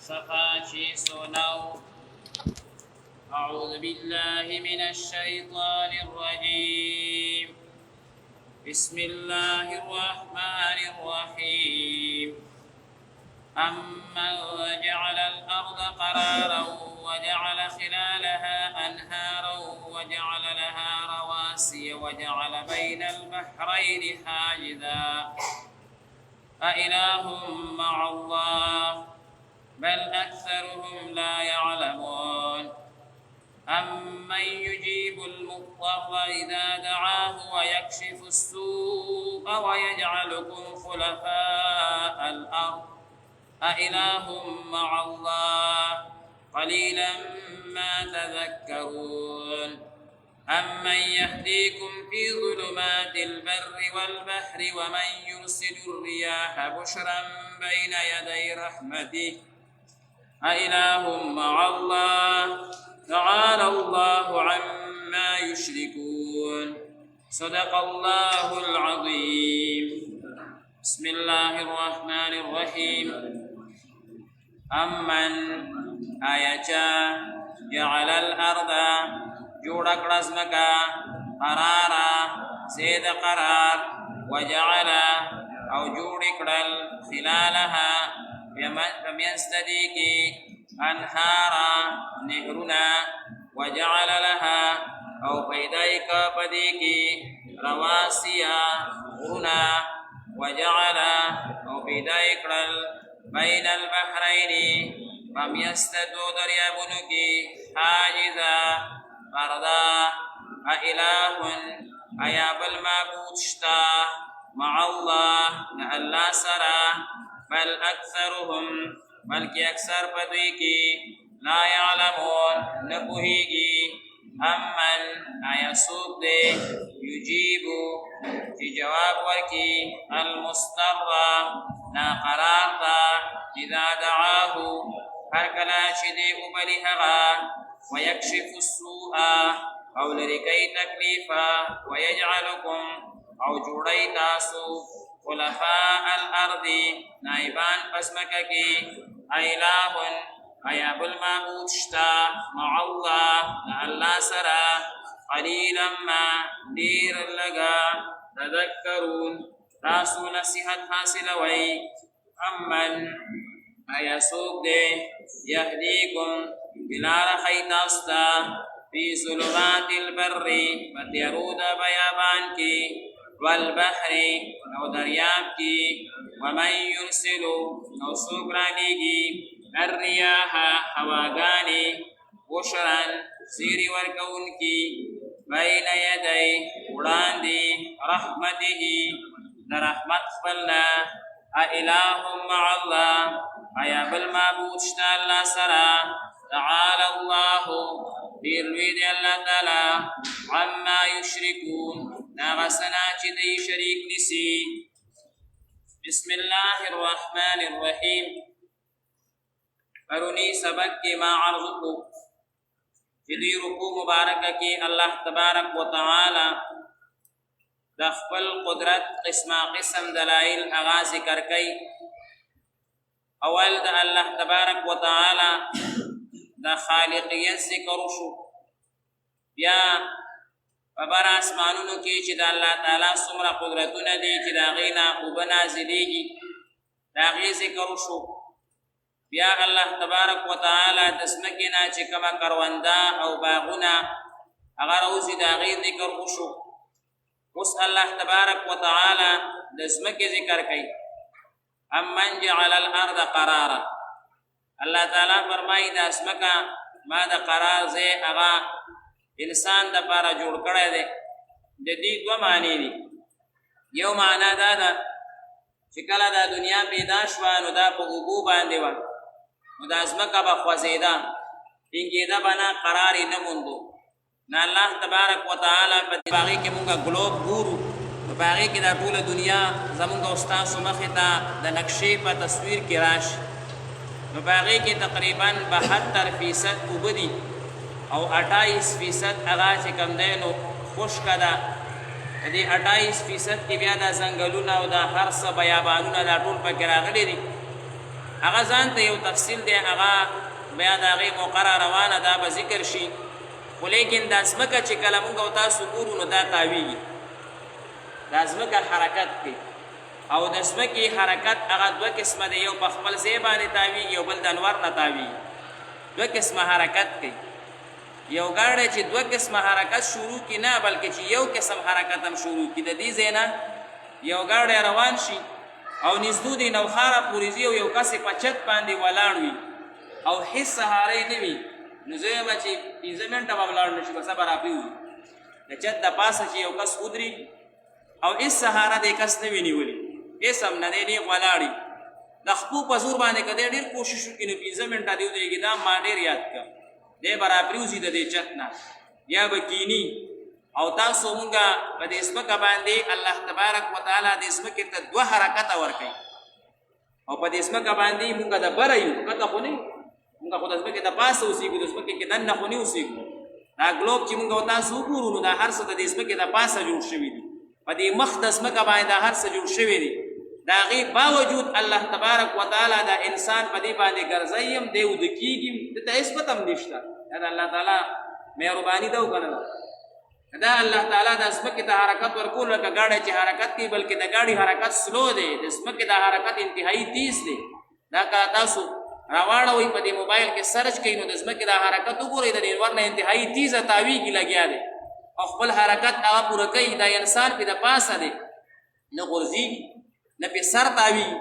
صفا 609. أعوذ بالله من الشيطان الرجيم. بسم الله الرحمن الرحيم. أمن جعل الأرض قرارا وجعل خلالها أنهارا وجعل لها رواسي وجعل بين البحرين حاجزا أإله مع الله بل أكثرهم لا يعلمون. أمن يجيب المضطر إذا دعاه ويكشف السوء ويجعلكم خلفاء الأرض أإله مع الله قليلا ما تذكرون. أمن يهديكم في ظلمات البر والبحر ومن يرسل الرياح بشرا بين يدي رحمته أإله مع الله تعالى الله عما يشركون. صدق الله العظيم. بسم الله الرحمن الرحيم. أمن آياچا جعل الأرض جوڑ اکڑزمکا قرارا زید قرار وجعل او جوڑ اکڑل خلالها فمینستدی کی انہارا نهرنا وجعل لها او پیدائی کا پدی کی رواسیا غرنا وجعل او پیدائی اکڑل بین البحرین فمینستدو دریابنو کی حاجزا فردا أإله أيا بالمعبود شتا مع الله الله سرا بل أكثرهم بلكي أكثر بدويكي لا يعلمون نبوهيكي. أمن أيا سوق دي يجيب في جواب وركي المضطر نا قرار دا إذا دعاه هركلا شدي أبلهغا ويكشف السوء او لركي تكليفا ويجعلكم او جوڑي تاسو خلفاء الارض نائبان پسمككي أإله أيا بالمعبود شتا مع الله الله سرا قليلا ما دير لغا تذكرون تاسو نصيحت حاصل وي. أمن أيا سوق دي يهديكم بلار خیتاستا فی ظلمات البر فتیرود بیابان کی والبحر او دریاب کی ومن یرسلو او سوکرانی کی الریاح هواگانی بشرن سیری ورکون کی بین یدی وڑاندی رحمته درحمت خپلنا أإله مع الله أيا بالمعبود شتا الله سرا تعالى الله ديرويد الله تعالى عما يشركون ناغسنا چدي شريك نسي. بسم الله الرحمن الرحيم. اروني سبق کی ما عرضكو جدي رکو مبارکہ کی اللہ تبارک و تعالی دخبل قدرت قسم دلائل اغا ذکر کئی. اول دا اللہ تبارک و تعالی دا خالقیت ذکر شو، بیا ببر آسمانونو کی چی دا اللہ تعالی سمرا قدرتون دی چی دا غینا اوبنازلیگی دا غی ذکر شو، بیا اللہ تبارک و تعالی دسمکینا چی کما کروندا او باغونا اگر اوزی دا غی ذکر شو. اس اللہ تبارک و تعالی دسمکی ذکر کئی. امن جعل الارض قرارا اللہ تعالی فرمائی دا اسمکا ما دا قرار زی اغا انسان دا پارا جوڑ کڑے دے. جدید دو معنی دی. یو معنی دا دا چکلا دا دنیا پیدا شوانو دا پا اوبو باندے و دا اسمکا با خوزیدہ انگی دا بنا قراری نموندو. نا اللہ تبارک و تعالی پا باغی کے مونگا گلوب گورو باغی کی دا طول دنیا زمونگا استاسو مخیطا دا نقشی پا تصویر کی راش نو باغی کی تقریباً 72% اوبدی او 28% اغا چکم دینو خوشک دا دی 28% کی بیا دا زنگلونا او دا هرس بیابانونا دا طول پا گراغلی دی هغه ځان ته یو تفصیل دی، هغه بیا د هغې موقره روانه دا به ذکر شي. خو لیکن دا ځمکه چې کله مونږ او تاسو ګورو نو دا تاویږي، دا ځمکه حرکت کوي او د ځمکې حرکت هغه دوه قسمه دی، یو په خپل ځای باندې تاویږي او بل د انور نه تاویږي. دوه قسمه حرکت کوي. یو ګاډی چې دوه قسمه حرکت شروع کړي نه بلکې چې یو قسم حرکت هم شروع کړي، د دې ځای نه یو ګاډی روان شي او نږدې د نوخاره پورې ځي او یو کس یې په چت باندې ولاړ وي او هېڅ سهاری نه وي، نو زه یم چې 15 منټه به ولاړ نه شي، به صبر راپرېوځي. د چت د پاسه چې یو کس ودرېږي او هېڅ سهاره د کس نه وي نیولې، هېڅ هم نه دی، نیغ ولاړ د خپو په زور باندې که دی ډېر کوشش وکړي نو 15 منټه دې ودرېږي. دا ما ډېر یاد کړه، دی به راپرېوځي د دې چت نه، یا به کیني. او تاسو مونږه په دې ځمکه باندې الله تبارک وتعالی د ځمکې ته دوه حرکته ورکوي او په دې ځمکه باندې مونږه د بره یو، کته خو نه یو، مونږه خو د ځمکې د پاسه اوسېږو، د ځمکې کې دننه خو نه اوسېږو. دا ګلوب چې مونږ او تاسو وګورو نو دا هر څه د دې ځمکې د پاسه جوړ شوي دي، په دې مخ د ځمکه باندې دا هر څه جوړ شوي دي. د هغې باوجود الله تبارک وتعالی دا انسان په دې باندې ګرځوي هم، دی وده کېږي، دته هېڅ پته هم نشته. دا د الله تعالی مهرباني ده او که نه ده؟ دا الله تعالی د ځمکې ته حرکت ورکول لکه ګاډی چې حرکت کوي، بلکې د ګاډي حرکت سلو دی، د ځمکې د حرکت انتهایی تیز دی. دا که تاسو راواړوئ په دې موبایل کې سرچ کوئ نو د ځمکې د حرکت وګورئ، د دې ور نه انتهایی تیزه تاویږي لګیا دی او خپل حرکت هغه پوره کوي. دا انسان پې د پاسه دی، نه غورځېږي نه پې سر تاویږي،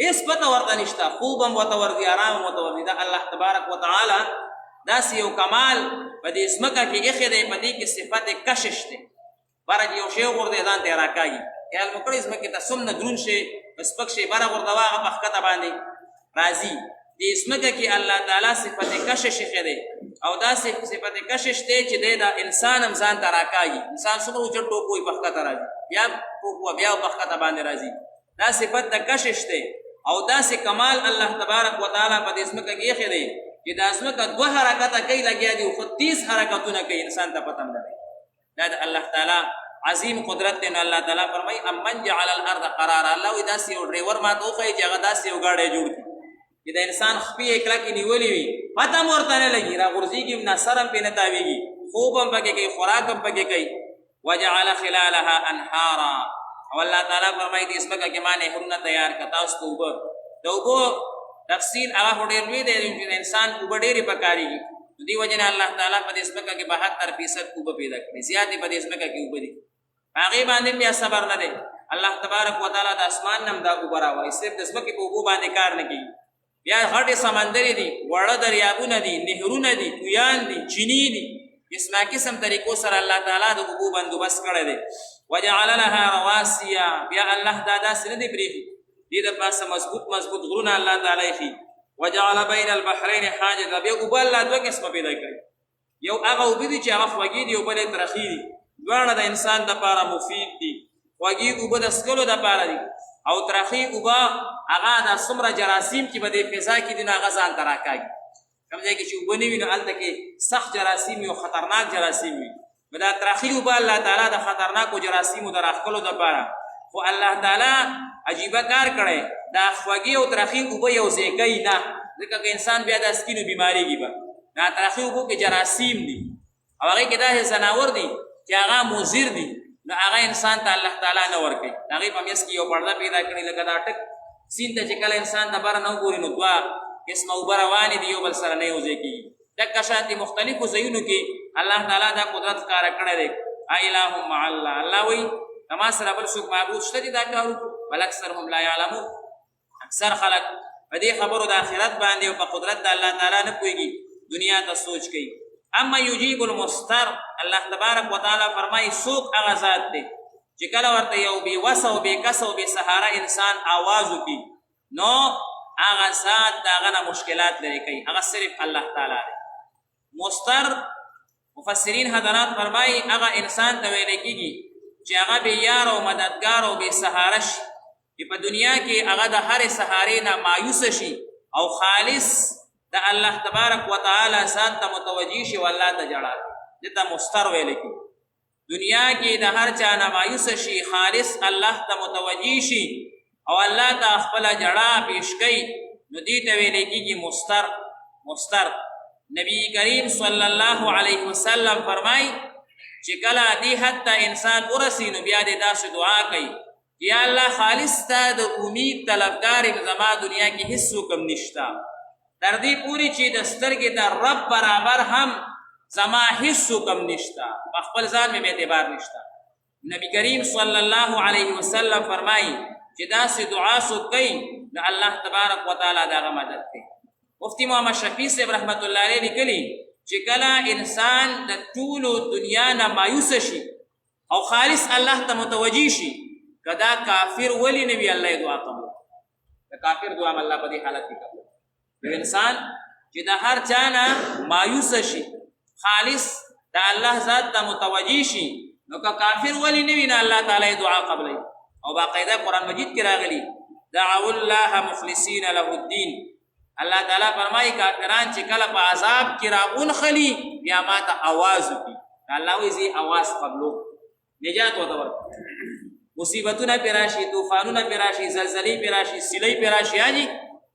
هېڅ پته ورته نشته، خوب هم ورته ورځي، ارام هم ورته ورځي. دا الله تبارک وتعالی داسې یو کمال په دې ځمکه کې ایښی دی، په دې کې صفت کشش دی. بره چې یو شی وغورځوي ځان ته یې راکاږي، خیال مو کړئ ځمکې ته څومره دروند شی سپک شی بره غورځوه هغه په ښکته باندې راځي. دې ځمکه کې الله تعالی صفت کشش ایښی دی او دا صفت کشش دی چې دی دا انسان هم ځان ته راکاږي. انسان څومره اوچت ټوپ وایي په ښکته راځي، بیا ټوپ وه بیا په ښکته باندې راځي. دا صفت د کشش دی او داسې کمال الله تبارک وتعالی په دې ځمکه کې ایښی دی چې دا ځمکه دوه حرکته کوي لګیا دي خو 30 حرکتونه کوي، انسان ته پته هم نه دی. دا د الله تعالی عظیم قدرت دی. نو الله تعالی فرمایي امن جعل الارض قرارا، الله وایي داسې یو ډریور ماته وښایي چې هغه داسې یو ګاډی جوړ کړي چې د انسان خپې یې کلکې نیولې وي، پته هم ورته نه لګي، راغورځېږي هم نه، سر هم پرې نه تاویږي، خوب هم پکې کوي، خوراک هم پکې کوي. وجعل خلالها انهارا، او الله تعالی فرمایي دې ځمکه کې ما نهرونه تیار کړه تاسو ته اوبه. د اوبو تفصیل هغه خو ډېر لوی دی چې د انسان اوبه ډېرې پکارېږي، نو دې وجې نه الله تعالی په دې ځمکه کې 72% اوبه پیدا کړي، زیاتې په دې ځمکه کې اوبه دي. هغې باندې بیا صبر نه دی. الله تبارک وتعالی د اسمان نه هم دا اوبه راوړي، صرف د ځمکې په اوبو باندې کار نه کوي. بیا غټې سمندرې دي، واړه دریابونه دي، نهرونه دي، کویان دي، چینې دي، قسمه قسم طریقو سره الله تعالی د اوبو بندوبست کړی دی. وجعل لها رواسیا، بیا الله دا داسې نه دی پرېښي، دې د پاسه مضبوط مضبوط غرونه الله تعالی ایښي. وجعل بین البحرین حاجزا، بیا اوبه الله دوه قسمه پیدا کړي، یو هغه اوبه دي چې هغه خوږې دي او بل یې ترخې دي. دواړه د انسان دپاره مفید دي. خوږې اوبه د څښلو دپاره دي او ترخې اوبه هغه دا څومره جراثیم چې په دې فضا کې دي نو هغه ځان ته راکاږي. کوم ځای کې چې اوبه نه وي نو هلته کې سخت جراثیم وي او خطرناک جراثیم وي. نو دا ترخې اوبه الله تعالی د خطرناکو جراثیمو د راښکلو دپاره، خو الله تعالی عجیبه کار کړی، دا خوږې او ترخې اوبه یو ځای کوي نه، ځکه که انسان بیا دا سکي نو بیمارېږي به. دا ترخې اوبو کې جراثیم دي او هغې کې داسې ځناور دي چې هغه مضر دي، نو هغه انسان ته الله تعالی نه ورکوي. د هغې په منځ کې یو پرده پیدا کړي، لکه دا ټک سیند ته چې کله انسان د بره نه وګوري نو دوه قسمه اوبه روانې دي، یو بل سره نه یو ځای کېږي. دقه شانتې مختلفو ځایونو کې الله تعالی دا قدرت ښکاره کړی دی. اله مع الله، الله وایي زما سره بل څوک معبود شته دي دا کار وکړو، بل اکثرهم لا یعلمون، اکثر خلک په دې خبرو د آخرت باندې او په قدرت د الله تعالی نه پوهېږي، دنیا ته سوچ کوي. اما یجیب المضطر، الله تبارک وتعالی فرمایي څوک هغه ذات دی چې کله ورته یو بې وسه او بې کسه او بې سهاره انسان آواز وکړي نو هغه ذات د هغه نه مشکلات لرې کوي، هغه صرف الله تعالی دی. مضطر مفسرین حضرات فرمایي هغه انسان ته ویلی کېږي چې هغه بې یار او مددګار او بې سهاره شي، چې په دنیا کې هغه د هرې سهارې نه مایوسه شي او خالص د الله تبارک وتعالی ذات ته متوجه شي او الله ته ژړا کوي، دې ته مضطر ویلی کېږي. دنیا کې د هر چا نه مایوسه شي، خالص الله ته متوجه شي او الله ته خپله ژړا پیش کوي، نو دې ته ویل کېږي مستر. نبی کریم صلی الله علیه وسلم فرمای چې کله دې حد ته انسان ورسی نو بیا دې داسې دعا کوي یا الله خالص تا د امید طلبګار یم، زما دنیا کې هیڅ کم نشته، تر دې پورې چې د سترګې د رب برابر هم زما هیڅ کم نشته، په خپل ځان مې اعتبار نشته. نبی کریم صلی الله علیه وسلم فرمایي چې داسې دعا څوک کوي د الله تبارک وتعالی د هغه مدد کوي. مفتی محمد شفیع صاحب رحمت الله علیه لیکلي چې کله انسان د ټولو دنیا نه مایوسه شي او خالص الله ته متوجه شي، که دا کافر ولې نه وي الله یې دعا قبول، د کافر دعا هم الله په دې حالت کې قبول. یو انسان چې د هر چا نه مایوسه شي، خالص د الله ذات ته متوجه شي، نو که کافر ولې نه وي نه الله تعالی یې دعا قبلوي. او باقاعده قرآن مجید کې راغلي دعوا الله مخلصین له الدین. الله تعالی فرمایي کافران چې کله په عذاب کې راونخلي بیا ما ته آواز وکړي، الله وایي زه آواز قبلو، نجات ورته ورکړم. مصیبتونه پې راشي، طوفانونه پې راشي، زلزلې پې راشي، سیلۍ پې راشي، حاجي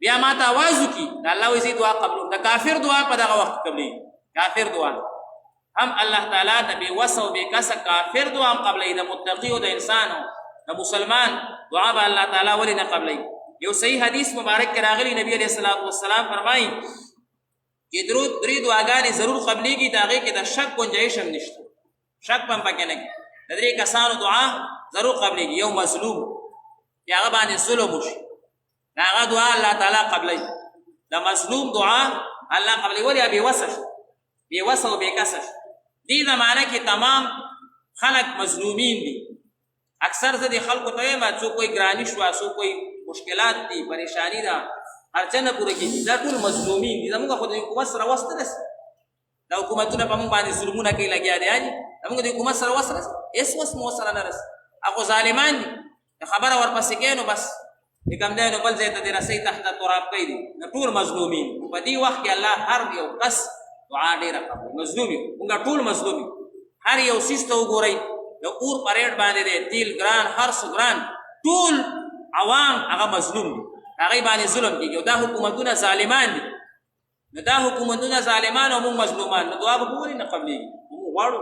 بیا ما ته آواز وکړي، الله وایي زه دعا قبلو. د کافر دعا په دغه وخت قبلېږي. کافر دعا هم الله تعالی د بې وسه او بې کسه کافر دعا هم قبلوي، د متقي او د انسان او د مسلمان دعا به الله تعالی ولې نه قبلوي. یو صحیح حدیث مبارک کې راغلی نبی علیه الصلاۃ والسلام فرمایي چې درې دعاګانې ضرور قبلېږي، د هغې کې د شک گنجایش هم نشته، شک هم پکې نه کړي. د درې کسانو دعا ضرور قبلېږي. یو مظلوم چې هغه باندې ظلم وشي، د هغه دعا الله تعالی قبلوي. د مظلوم دعا الله قبلوي. ولې بې وسه شي، بې وسه او بې کسه شي. دې زمانه کې تمام خلک مظلومین دي. اکثر زه د خلکو ته وایم څوک کوئی ګراني شوه، څوک کوئی مشکلات دي، پریشانی ده، هر څه نه پوره کېږي، دا ټول مظلومین دي. زموږ خو د حکومت سره وس نه رسي، دا حکومتونه په موږ باندې ظلمونه کوي لګیا دي. حاجي زموږ د حکومت سره وس رسي، هېڅ وس مو سره نه رسي. هغه ظالمان دي، خبره ورپسې کوي نو بس د کوم دی نو بل ځای ته دې رسۍ تحت تراب کوي دي. نو ټول مظلومین په دې وخت کې الله هر یو کس دعا ډېره قبلوي. مظلوم یو، موږ ټول مظلوم یو. هر یو څیز ته وګورئ، د اور په ریټ باندې دی، تیل ګران، هر څه ګران، ټول عوام هغه مظلوم دي، هغې باندې ظلم کېږي. او دا حکومتونه ظالمان دي. نو دا حکومتونه ظالمان او موږ مظلومان، نو دعا به ولې نه قبلېږي؟ موږ غواړو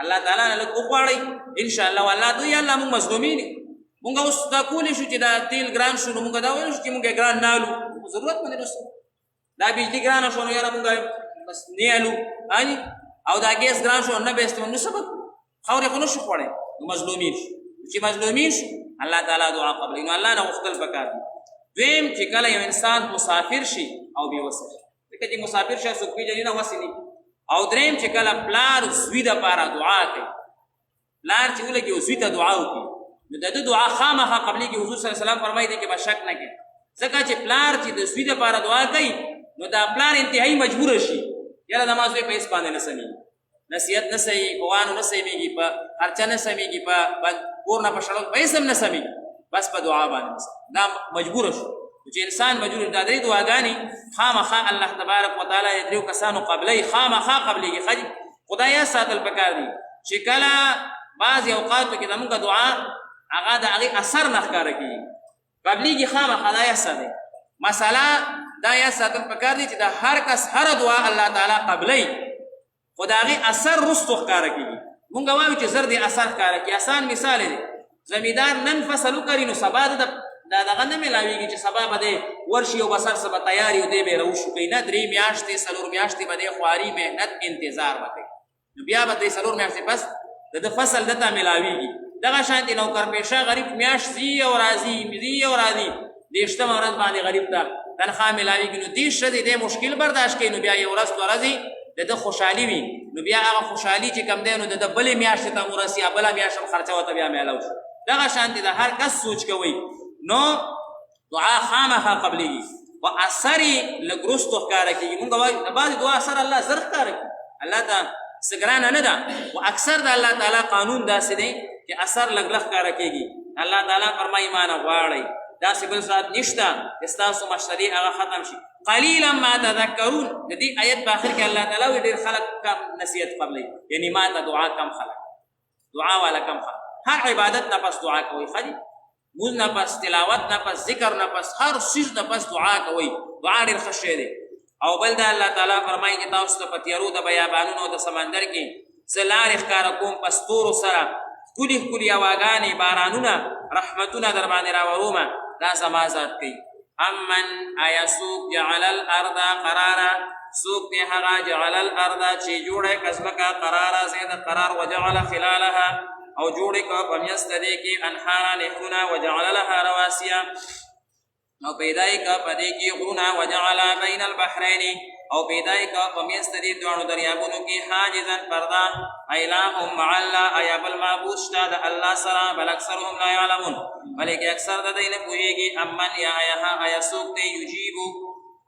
الله تعالی نه لږ وغواړئ انشاءالله. والله دوی یا الله موږ مظلومین یو. موږ اوس دا کولی شو چې دا تیل ګران شو، نو موږ دا ویلی شو چې موږ یې ګران نه الو، ضرورت باندې رسو. دا بجلي ګرانه شو نو یاره موږ بس نه الو، او دا ګیس ګران شو نه به استعمال، نو څه به خاورې خو نه شو خوړی، نو مظلومین شو. چې مظلومین شو الله تعالی دعا قبلوي. نو الله نه غوښتل پکار دي. دویم چې کله یو انسان مسافر شي او بې وسه شي، ځکه چې مسافر شي څوک پېژني نه، وسې نه. او دریم چې کله پلار زوی دپاره دعا کوي، پلار چې ولګي او زوی ته دعا وکړي، نو د ده دعا خامخا قبلېږي. حضور صلی الله علیه وسلم فرمایي دې کې به شک نه کوي، ځکه چې پلار چې د زوی دپاره دعا کوي، نو دا پلار انتهایي مجبوره شي، یاره زما زوی په هېڅ باندې نه سمېږي، نصیحت نه صحیح، په وانو نه سمېږي، په خرچه نه سمېږي، په کور نه په شړل په هېڅ هم نه سمېږي، بس په دعا باندې دا مجبوره شو. چې انسان مجبور دا درې دعاګانې خامخا الله تبارک وتعالی د دریو کسانو قبلوي، خامخا قبلېږي. ښه خدای یاد ساتل پکار دي چې کله بعضې اوقاتو کې زموږ دعا هغه د هغې اثر نه ښکاره کېږي، قبلېږي خامخا. دا یاد ساتئ مسله، دا یاد ساتل پکار دي چې د هر کس هره دعا الله تعالی قبلوي، خو د هغې اثر وروستو ښکاره کېږي. مونږ وایو چې زر دې اثر ښکاره کړي. آسان مثال دی، زمیندار نن فصل وکري نو سبا د دغه نه میلاویږي چې سبا به دی ورشي او بسر څه به تیار یو دی به یې راوشو کوي. نه 3 میاشتې 4 میاشتې به دی خواري محنت انتظار به کوي، نو بیا به دی 4 میاشتې پس د فصل دته میلاویږي. دغه شانتې نوکرپېشه غریب میاشت ځي او راځي، ځي او راځي، 20مه ورځ باندې غریب ته تنخواه میلاویږي. نو 30 ورځې دی مشکل برداشت کوي، نو بیا یو ورځ 2 ورځې د ده خوشحالي وي، نو بیا هغه خوشحالي چې کم دی نو د ده بلې میاشتې ته هم ورسي، بله میاشت هم خرچه ورته بیا میلاو شو. دغه شانتې د هر کس سوچ کوئ، نو دعا خامخا قبلېږي، خو اثر یې لږ وروستو ښکاره کېږي. مونږ وایو د بعضې دعا اثر الله زر ښکاره کړي، الله ته څه ګرانه نه ده، خو اکثر د الله تعالی قانون داسې دی چې اثر لږ لږ ښکاره کېږي. الله تعالی فرمایي ما نه غواړئ، داسې بل ذات نشته چې ستاسو مشتري هغه ختم شي. قلیلا ما تذکرون. د دې آیت په آخر کې الله تعالی وایي ډېر خلک کم نصیحت قبلوي، یعنې ما ته دعا کم خلک، دعا والا کم خلک، هر عبادت نه پس دعا کوي. ښه دي موږ نه پس تلاوت نه پس ذکر نه پس هر څیز نه پس دعا کوئ. دعا ډېر ښه شی دی. او بل دا الله تعالی فرمایي چې تاسو ته په تیارو د بیابانونو د سمندر کې زه لارې ښکاره کوم په ستورو سره ښکلي ښکلي هواګانې بارانونه رحمتونه در باندې راورومه دا زما ذات کوي. امن آیا څوک جعل الارض قرارا څوک دی هغه جعل الارض چې جوړه کړه ځمکه قرارا زید قرار وجعل خلالها او جوړه کړه په میانس د دې کې انهارا نهرونه وجعل لها رواسیا او پیدا یې کړه په دې کې غرونه وجعل بین البحرین او پیدا یې کړه په میانس د دې دواړو دریابونو کې حاجزا پرده اله مع الله آیا بل معبود شته د الله سره بل اکثرهم لا یعلمون بلکې اکثر د دې نه پوهېږي. امن یا آیا څوک دی یجیبو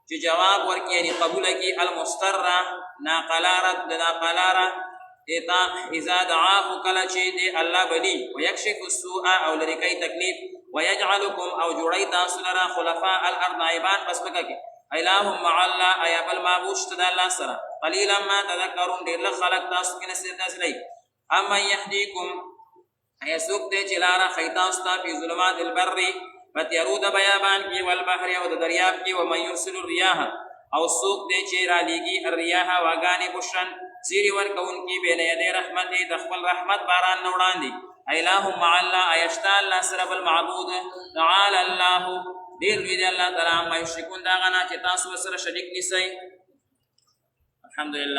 چې جواب ورکړي یعنې قبوله کړي المضطره ناقلاره اذا دعاه کله چې دی الله بلی ویکشف السوء او لرې کوي تکلیف ویجعلکم او جوړی تاسو لره خلفاء الارض نایبان پس مکه کې اله مع الله آیا بل معبود شته د الله سره قلیلا ما تذکرون ډېر لږ خلک تاسو کې نصیحت داسې دی. امن یهدیکم آیا څوک دی چې لاره ښیي تاسو ته فی ظلمات البر په تیارو د بیابان کې والبحر او د دریاب کې ومن یرسل الریاح او څوک دی چې رالیږي الریاح واګانې بشرا زیری ورکوونکي بین یدی رحمت د خپل رحمت باران نه وړاندې اله مع الله آیا شته الله سره بل معبود تعالی الله ډېر لوی دی الله تعالی عما یشرکون دا هغه نه چې تاسو ورسره شریک نیسئ. الحمدلله.